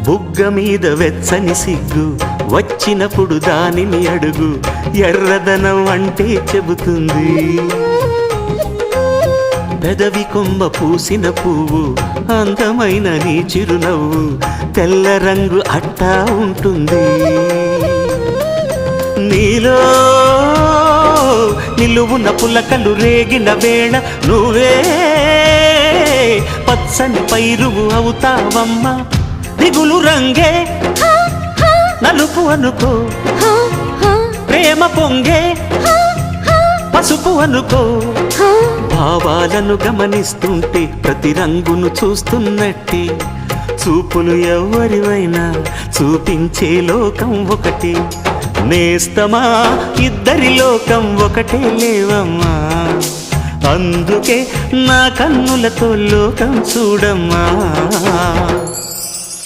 బుగ్గ మీద వెచ్చని సిగ్గు వచ్చినప్పుడు దానిని అడుగు, ఎర్రదనం అంటే చెబుతుంది. పెదవి కొమ్మ పూసిన పువ్వు అందమైన నీ చిరునవ్వు, తెల్ల రంగు అట్టా ఉంటుంది. నీలో నిలువున పులకలు రేగిన వేళ నువ్వే పచ్చని పైరువు అవుతావమ్మా. దిగులు రంగే నలుపు అనుకో, ప్రేమ పొంగే పసుపు అనుకో. భావాలను గమనిస్తుంటే ప్రతి రంగును చూస్తున్నట్టే, చూపులు ఎవరివైనా చూపించే లోకం ఒకటి. నేస్తమా ఇద్దరి లోకం ఒకటే లేవమ్మా, అందుకే నా కన్నులతో లోకం చూడమ్మా.